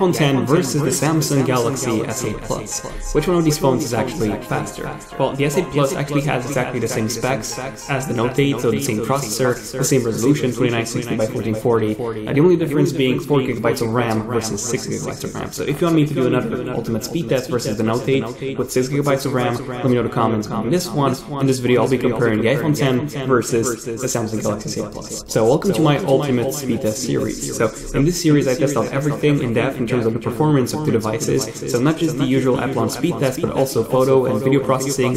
iPhone X versus the Samsung Galaxy S8 Plus. Which one of these phones is actually faster? Well, the S8 Plus actually has exactly the same specs as the Note 8, so the same processor, the same resolution, 2960 by 1440, the only difference being 4 GB of RAM versus 6 GB of RAM. So if you want me to do another ultimate speed test versus the Note 8 with 6 GB of RAM, let me know in the comments on this one. In this video, I'll be comparing the iPhone X versus the Samsung Galaxy S8 Plus. So welcome to my ultimate speed test series. So in this series, I test out everything in depth in terms of the performance of the devices. So not just the usual Apple speed test, but also photo and video processing,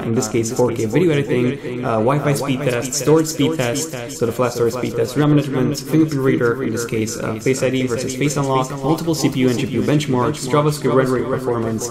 in this case 4K video editing, Wi-Fi speed test, storage speed test, so the flash storage speed test, RAM management, fingerprint reader, in this case Face ID versus Face Unlock, multiple CPU and GPU benchmarks, JavaScript rendering performance,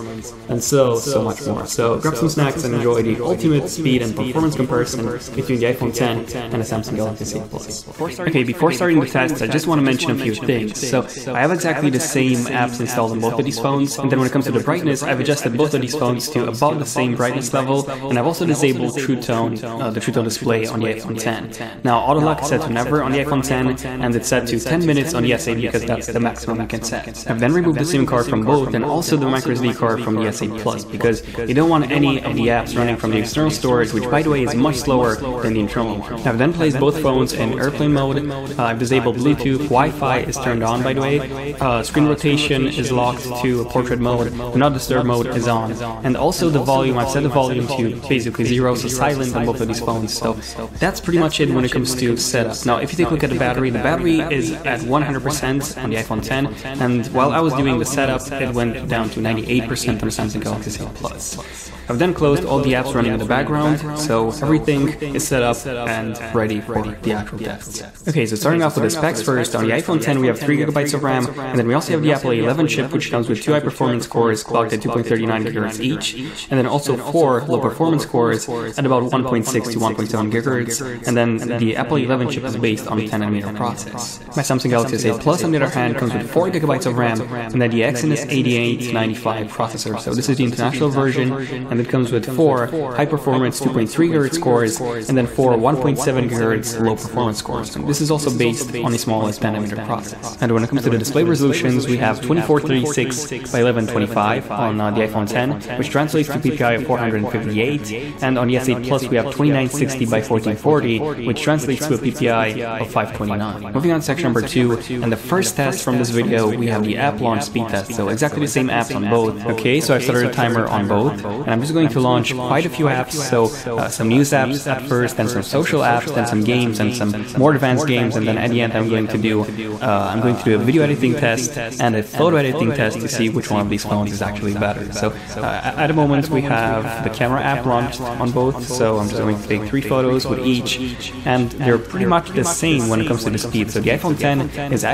and so much more. So grab some snacks and enjoy the ultimate speed and performance comparison between the iPhone X and the Samsung Galaxy S8 Plus. Okay, before starting the test, I just want to mention a few things. So I have exactly the same apps installed on both of these phones, and then when it comes to the brightness, I've adjusted both of these phones to about the same brightness level, and I've also disabled True Tone, the True Tone display on the iPhone X. Now, auto lock is set to never on the iPhone X, and it's set to 10 minutes on the S8 because that's the maximum you can set. I've then removed the SIM card from both, and also the microSD card from the S8 Plus, because you don't want any of the apps running from the external storage, which by the way is much slower than the internal one. I've then placed both phones in airplane mode. I've disabled Bluetooth, Wi-Fi is turned on by the way, screen rotation is locked to portrait mode, do not disturb mode is on, and also the volume, I've set the volume to basically 0, so silent on both of these phones. So that's pretty much it when it comes to setup. Now if you take a look at the battery is at 100% on the iPhone X, and while I was doing the setup, it went down to 98% on the Samsung Galaxy S8 Plus. I've then closed all the apps running in the background, so everything is set up and ready for the actual tests. Okay, so starting off with the specs first, on the iPhone X we have 3 GB of RAM, and then we also have the Apple A11 chip, which comes with 2 high-performance cores clocked at 2.39 GHz each, and then also 4 low-performance cores at about 1.6 to 1.7 GHz, and then the Apple A11 chip is based on the 10nm process. My Samsung Galaxy S8 Plus, on the other hand, comes with 4 GB of RAM, and then the Exynos 8895 processor, so this is the international version, and it comes with 4 high-performance 2.3 GHz cores, and then 4 1.7 GHz low-performance cores. And this is also based on the smallest 10nm process. And when it comes to the display resolutions, we have 2436 by 1125 on the iPhone X, which translates to PPI of 458, and on the S8 Plus we have 2960 by 1440, which translates to a PPI of 529. Moving on to section number 2, and the first test from this video, we have the app launch speed test, so exactly the same apps on both. Okay, so I've started a timer on both, and I'm just going to launch quite a few apps, so some news apps at first, then some social apps, then some games, and some more advanced games, and then at the end I'm going to do a video editing test and a photo editing test to see which one of these phones is actually better. So at the moment we have the camera app launched on both, so I'm just going to take 3 photos with each, and they're pretty much the same when it comes to the speed. So the iPhone X is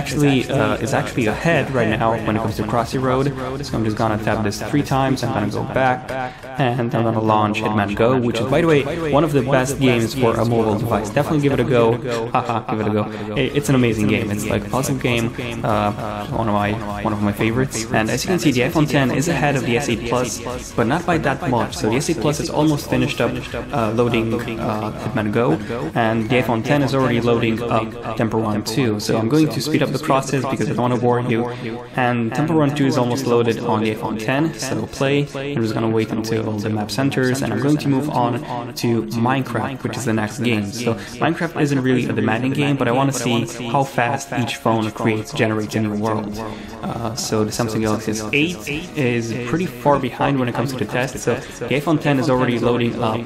actually ahead right now when it comes to Crossy Road. So I'm just gonna tap this 3 times, I'm gonna go back, and I'm gonna launch Hitman Go, which is, by the way, one of the best games for a mobile device. Definitely give it a go. Haha, give it a go. It's an amazing game. It's like a puzzle game, one of my favorites. And as you can see, the iPhone X is ahead of the S8 Plus, but not by that much. So the S8 Plus is almost finished up loading Hitman Go, and the iPhone X is already loading up Temple Run 2. So I'm going to speed up the process because I don't want to bore you. And Temple Run 2 is almost loaded on the iPhone X, so play. I'm just gonna wait until the map centers, and I'm going to move on to Minecraft, which is the next game. So Minecraft isn't really a demanding game, but I want to see how fast each phone generates a new world. So the Samsung Galaxy S8 is pretty far behind when it comes to the test. So the iPhone X is already loading up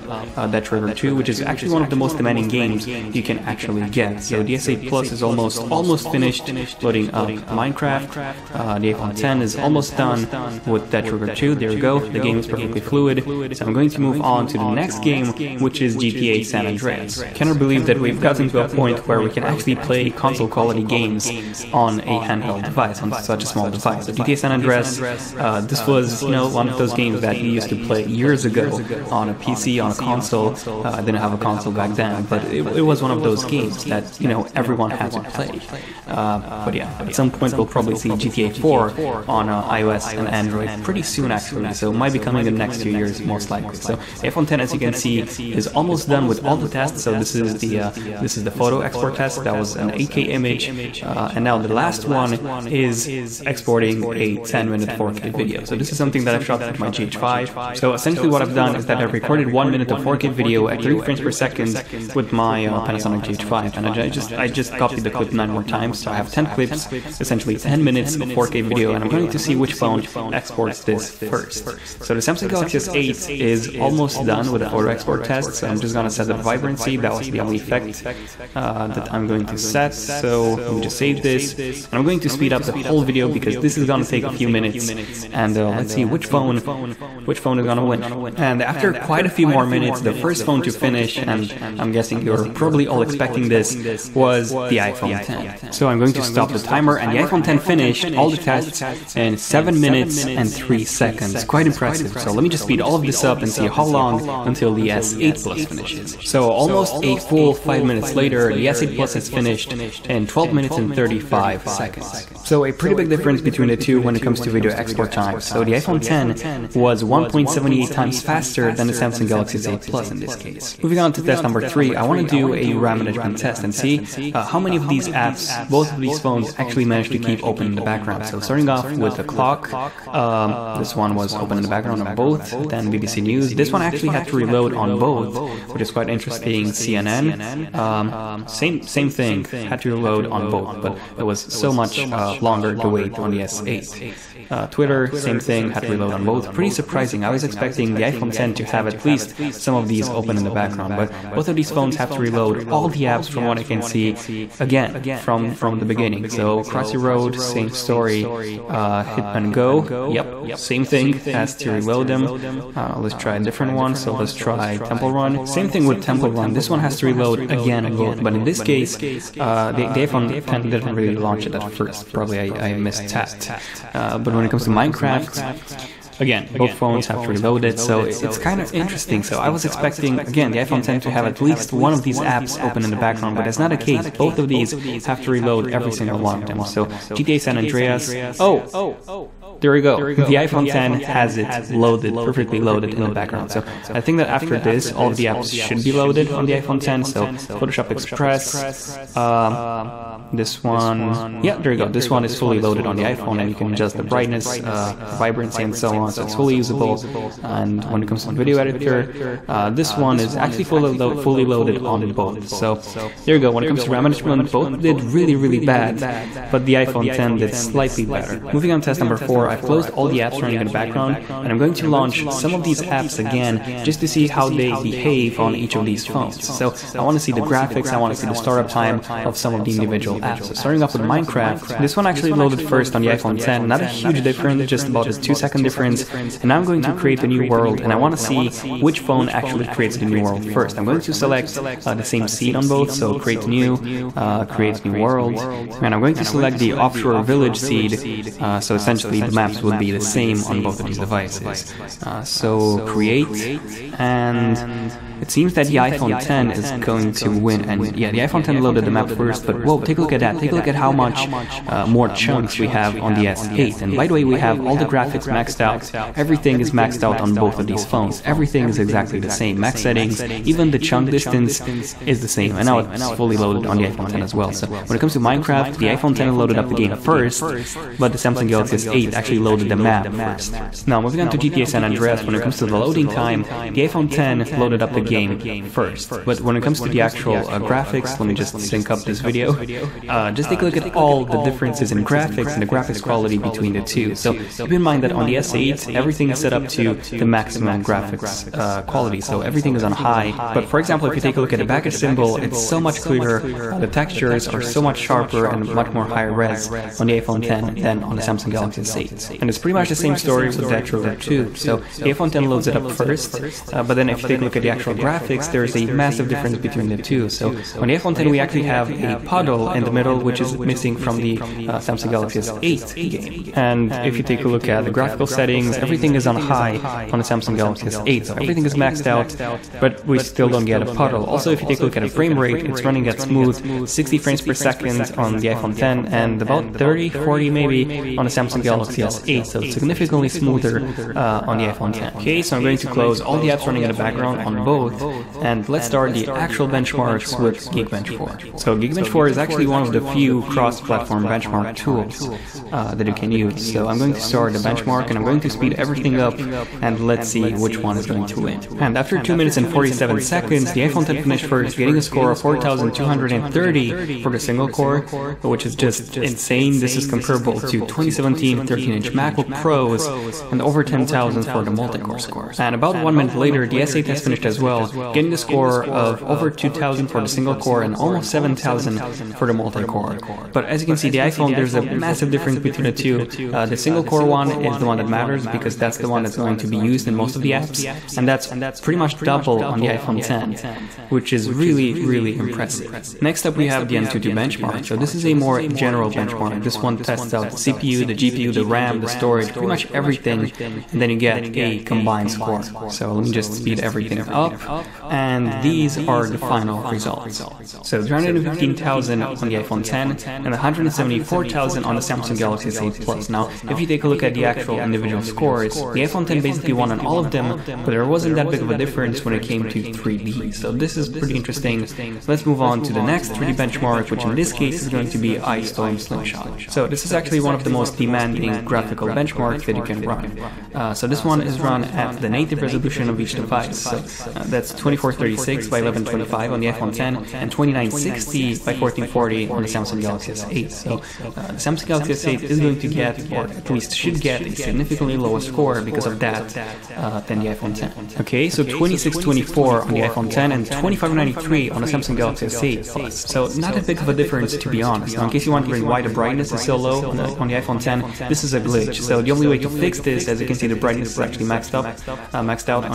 Dead Trigger 2, which is actually one of the most demanding games you can actually get. So the S8 Plus is almost finished loading up Minecraft. The iPhone X is almost done with Dead Trigger 2. There we go. The game is perfectly fluid. So I'm going to move on to the next game, which is GTA San Andreas. Cannot believe that we've gotten to a point where we can actually play console quality games on a handheld device, on such a small device. So GTA San Andreas, this was, one of those games that you used to play years ago on a PC, on a console. I didn't have a console back then, but it was one of those games that, everyone had to play. But yeah, at some point we'll probably see GTA 4 on iOS and Android pretty soon actually, so it might be coming in the next few years most likely. So iPhone X, as you can see, is almost done with all the tests. So this is the photo export test. That was an 8K image, and now the last one is is exporting a 10-minute 4K video. So this is something that I've shot with my GH5. So essentially what I've done is that I've recorded 1 minute of 4K video at 30 frames per second with my Panasonic GH5, and I just copied the clip 9 more times. So I have 10 clips, essentially 10 minutes of 4K video, and I'm going to see which phone exports this first. So the Samsung Galaxy S8 is almost done with the photo export test, so I'm just going to set the vibrancy. That was the only effect that I'm going to set. So let me just save this, and I'm going to speed up the whole video because this is going to take a few minutes, and let's see which phone is going to win. And after quite a few more minutes, the first phone to finish, and I'm guessing you're probably all expecting this, was the iPhone 10. So I'm going to stop the timer, and the iPhone 10 finished all the tests in 7 minutes and 3 seconds. Quite impressive. So let me just speed all of this up and see how long until the S8 Plus finishes. So almost a full 5 minutes later, the S8 Plus has finished in 12 minutes and 35 seconds. So a pretty big difference between the two when it comes to video export time. So the iPhone 10 was 1.78 times faster than the Samsung Galaxy S8 Plus in this case. Moving on to test number 3, I want to do a RAM management test and see how many of these apps, both of these phones, actually managed to keep open in the background. So starting off with the clock, this one was open in the background on both, then BBC News. This one actually had to reload on both, which is quite interesting. CNN, same thing, had to reload on both, but it was so much longer to wait on the S8. Twitter, same thing, had to reload on both. Pretty surprising. I was expecting the iPhone 10 to have at least some of these open in the background, but both of these phones have to reload all the apps from what I can see, again, from the beginning. So Crossy Road, same story. Hit and Go, yep, same thing, has to reload them. Let's try a different one. So let's try Temple Run. Same thing with Temple Run. This one has to reload again, but in this case, the iPhone 10 didn't really launch it at first. Probably I missed that. But when it comes to Minecraft, again, both phones have to reload it, so it's kind of interesting. So I was expecting, again, the iPhone 10 to have at least one of these apps open in the background, but that's not the case. Both of these have to reload every single one of them. So GTA San Andreas, there we go. The iPhone 10 has it loaded, perfectly loaded in the background. So I think that after this, all of the apps should be loaded on the iPhone 10. So Photoshop Express, this one, yeah, there you go. This one is fully loaded on the iPhone, and you can adjust the brightness, vibrancy, and so on. So it's fully usable. And when it comes to video editor, this one is actually fully loaded on both. So there you go. When it comes to RAM management, both did really bad, but the iPhone 10 did slightly better. Moving on to test number 4, I've closed all the apps running in the background, and I'm going to launch some of these apps again just to see how they behave on each of these phones. So I want to see the graphics, I want to see the startup time of some of the individual apps. So starting off with Minecraft, this one actually loaded first on the iPhone 10, not a huge difference, just about a 2-second difference. And now I'm going to create a new world, and I want to see which phone actually creates the new world first. I'm going to select the same seed on both, so create new world, and I'm going to select the offshore village seed, so essentially the maps would be the same on both of these devices. So create, and it seems that the iPhone 10 is going to win, and yeah, the iPhone 10 loaded the map first, but whoa, take a look at that. Take a look at how much more chunks we have on the S8. And by the way, we have all the graphics maxed out. Everything is maxed out on both of these phones. Everything is exactly the same. Max settings, even the chunk distance is the same. And now it's fully loaded on the iPhone 10 as well. So when it comes to Minecraft, the iPhone 10 loaded up the game first, but the Samsung Galaxy S8 actually loaded the map first. Now moving on to GTA San Andreas, when it comes to the loading time, the iPhone 10 loaded up the game first. But when it comes to the actual graphics, let me just sync up this video. Just take a look at all the differences in graphics and the graphics quality between the two. So keep in mind that on the S8, everything is set up to the maximum graphics quality. So everything is on high. But for example, if you take a look at the package symbol, it's so much clearer. The textures are so much sharper and much more higher res on the iPhone 10 than on the Samsung Galaxy S8. And it's pretty much the same story with the Retro 2. So the iPhone 10 loads it up first, but then if you take a look at the actual graphics, there's a massive difference between the two. So on the iPhone 10 we actually have a puddle in the middle, which is missing from the Samsung Galaxy S8 game. And if you take a look at the graphical settings, everything is on high on the Samsung Galaxy S8, so everything is maxed out, but we still don't get a puddle. Also, if you take a look at the frame rate, it's running at smooth 60 frames per second on the iPhone 10 and about 30, 40 maybe on the Samsung Galaxy Galaxy S8, so it's significantly smoother on the iPhone 10. Okay, so I'm going to close all the apps running in the background on both, and let's start the actual benchmarks with Geekbench 4. So Geekbench 4 is actually one of the few cross-platform benchmark tools that you can use. So I'm going to start the benchmark and I'm going to speed everything up, and let's see which one is going to win. And after 2 minutes and 47 seconds, the iPhone 10 finished first, getting a score of 4,230 for the single core, which is just insane. This is comparable to 2017 13-inch MacBook Pros and over 10,000 for the multi-core scores. And about 1 minute later, the S8 has finished as well, getting a score of over 2,000 for the single core and almost 7,000 for the multi-core. But as you can see, the iPhone, there's a massive difference between the two. The single core one is the one that matters because that's the one that's going to be used in most of the apps, and that's pretty much double on the iPhone 10, which is really impressive. Next up we have the Antutu benchmark. So this is a more general benchmark. This one tests out the CPU, the GPU, the RAM, the storage, pretty much everything, and then you get a combined score. So let me just speed everything up, and these are the final results. So 315,000 on the iPhone 10 and 174,000 on the Samsung Galaxy S8 Plus. Now, if you take a look at the actual individual scores, the iPhone 10 basically won on all of them, but there wasn't that big of a difference when it came to 3D. So this is pretty interesting. Let's move on to the next 3D benchmark, which in this case is going to be iStorm Slingshot. So this is actually one of the most demanding graphical benchmarks that you can run. So this one is run at the native resolution of each device. So that's 2436 by 1125 on the iPhone 10 and 2960 by 1440 on the Samsung Galaxy S8. So the Samsung Galaxy S8 is going to get, or at least should get, a significantly lower score because of that than the iPhone 10. Okay, so 2624 on the iPhone 10 and 2593 on the Samsung Galaxy S8 Plus. So not that big of a difference, to be honest. Now, in case you're wondering why the brightness is so low on the iPhone 10, this is a glitch. So the only way to fix this, as you can see, the brightness is actually maxed out on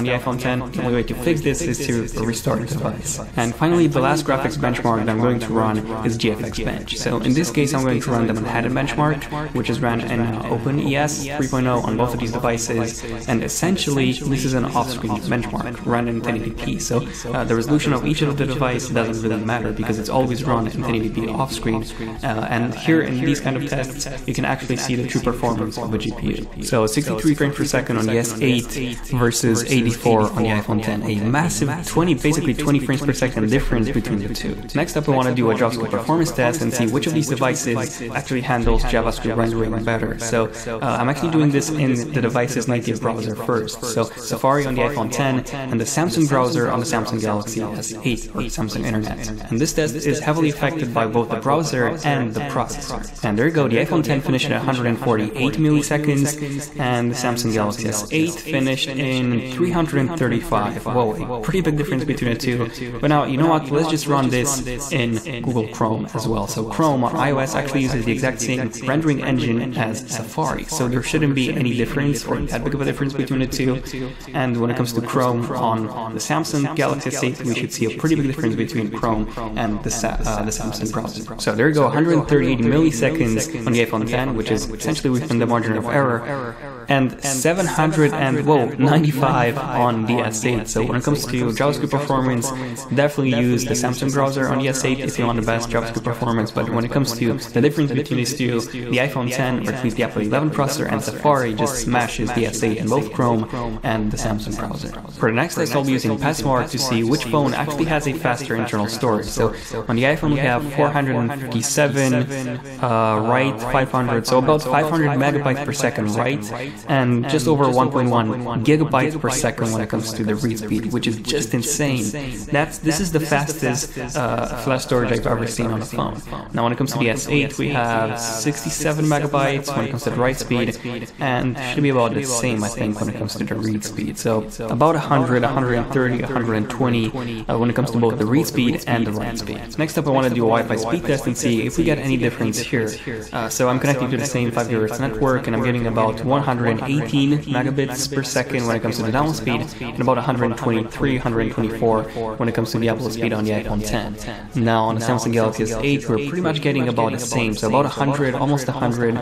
the iPhone 10. The only way to fix this is to restart the device. And finally, the last graphics benchmark that I'm going to run is GFX Bench. So in this case, I'm going to run the Manhattan benchmark, which is run in OpenES 3.0 on both of these devices, and essentially this is an off-screen benchmark run in 1080p. So the resolution of each of the devices doesn't really matter because it's always run in 1080p off-screen, and here in these kind of tests you can actually see the true performance of a GPU. So 63 frames per second on the S8 versus 84 on the iPhone 10, a massive basically 20 frames per second difference between the two. Next up, I want to do a JavaScript performance test and see which of these devices actually handles JavaScript rendering better. So I'm actually doing this in the device's native browser first. So Safari on the iPhone 10 and the Samsung browser on the Samsung Galaxy S8 or Samsung Internet. And this test is heavily affected by both the browser and the processor. And there you go, the iPhone 10 finished at 148 milliseconds and the Samsung Galaxy S8 finished in 335. Whoa, a pretty big difference between the two. But now, you know what, let's just run this in Google Chrome as well. So Chrome on iOS actually uses the exact same rendering engine as Safari, so there shouldn't be any difference or that big of a difference between the two. And when it comes to Chrome on the Samsung Galaxy S8, we should see a pretty big difference between Chrome and the Samsung browser. So there you go, 138 milliseconds on the iPhone 10, which is essentially within the margin of error, and 795 on the S8. So when it comes to JavaScript performance, definitely use the Samsung browser on the S8 if you want the best JavaScript performance. But when it comes to the difference between these two, the iPhone 10, or at least the Apple 11 processor, and Safari just smashes the S8 in both Chrome and the Samsung browser. For the next test, I'll be using Passmark to see which phone actually has a faster internal storage. So on the iPhone, we have 457 write, 500, so about 500 megabytes per second write, and just over 1.1 gigabytes per second when it comes to the read speed, which is just insane. This is the fastest flash storage I've ever seen on a phone. Now when it comes to the S8, we have 67 megabytes when it comes to the write speed, and should be about the same, I think, when it comes to the read speed. So about 100, 130, 120 when it comes to both the read speed and the write speed. Next up, I want to do a Wi-Fi speed test and see if we get any difference here. So I'm connecting to the same 5 GHz network, and I'm getting about 100 118 megabits per second when it comes to the download speed, and about 123, 124 when it comes to the upload speed on the iPhone 10. Now on the Samsung Galaxy S8, we're pretty much getting about the same, so about 100, almost 100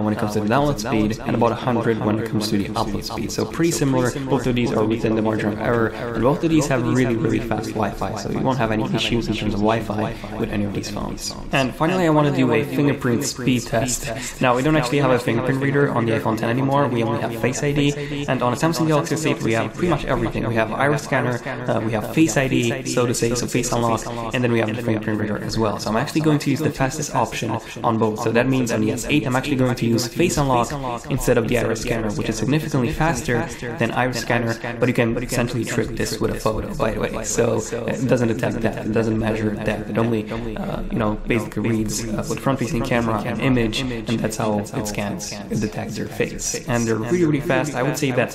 when it comes to the download speed, and about 100 when it comes to the upload speed. So pretty similar. Both of these are within the margin of error, and both of these have really fast Wi-Fi, so you won't have any issues in terms of Wi-Fi with any of these phones. And finally, I want to do a fingerprint speed test. Now, we don't actually have a fingerprint reader on the iPhone 10 anymore. We only have Face ID, and on a Samsung Galaxy S8 we have pretty much everything. We have iris scanner, we have Face ID, so to say, so face unlock, and then we have the fingerprint reader as well. So I'm actually going to use the fastest option on both. So that means on the S8 I'm actually going to use Face unlock instead of the iris scanner, which is significantly faster than iris scanner, but you can essentially trick this with a photo, by the way. So it doesn't detect that, it doesn't measure that, it only basically reads with front-facing camera an image, and that's how it scans, it detects your face. And they're really fast. I would say that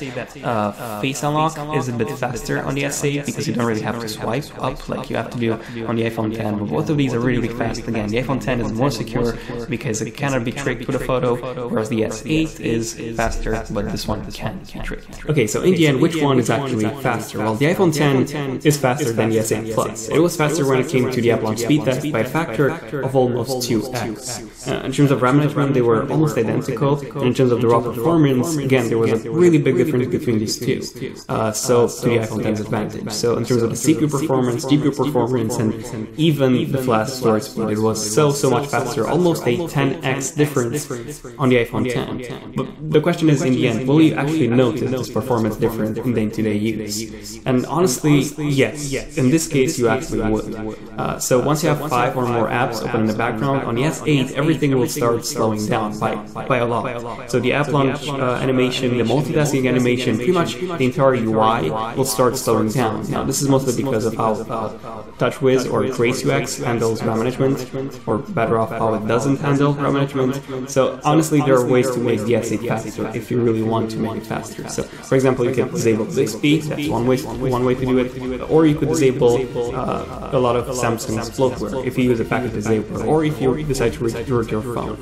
Face unlock is a bit faster on the S8 because you don't really have to swipe up like you have to do on the iPhone 10, but both of these are really fast. Again, the iPhone 10 is more secure because it cannot be tricked with a photo, whereas the S8 is faster, but this one can be tricked. Okay, so in the end, which one is actually faster? Well, the iPhone 10 is faster than the S8 Plus. It was faster when it came to the Apple Launch speed test by a factor of almost 2x. In terms of RAM management, they were almost identical, and in terms of the raw performance, again, there was a really big difference between these two, so to the iPhone 10's advantage. So in terms of the CPU performance, GPU performance, and even the flash storage speed, it was so much faster, almost a 10x difference on the iPhone 10. But the question is, in the end, will you actually notice this performance difference in day-to-day use? And honestly, yes. In this case, you actually would. So once you have 5 or more apps open in the background, on the S8, everything will start slowing down by a lot. So the app launch animation, the multitasking animation, pretty much the entire UI will start slowing down. Now, this is mostly because of how TouchWiz or Grace UX handles RAM management, or better off, how it doesn't handle RAM management. So honestly, there are ways to make the S8 faster if you really want to make it faster. So for example, you can disable Bixby, that's one way to do it, or you could disable a lot of Samsung's bloatware if you use a packet disabler, or if you decide to restart your phone.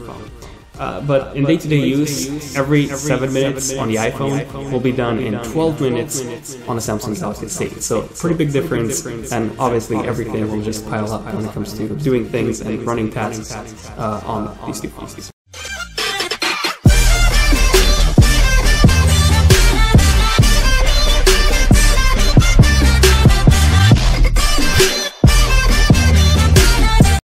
But in day-to-day use, every 7 minutes on the iPhone will be done in 12 minutes on a Samsung Galaxy S8. So pretty big difference, and obviously everything will just pile up when it comes to doing things and running tasks on these two phones.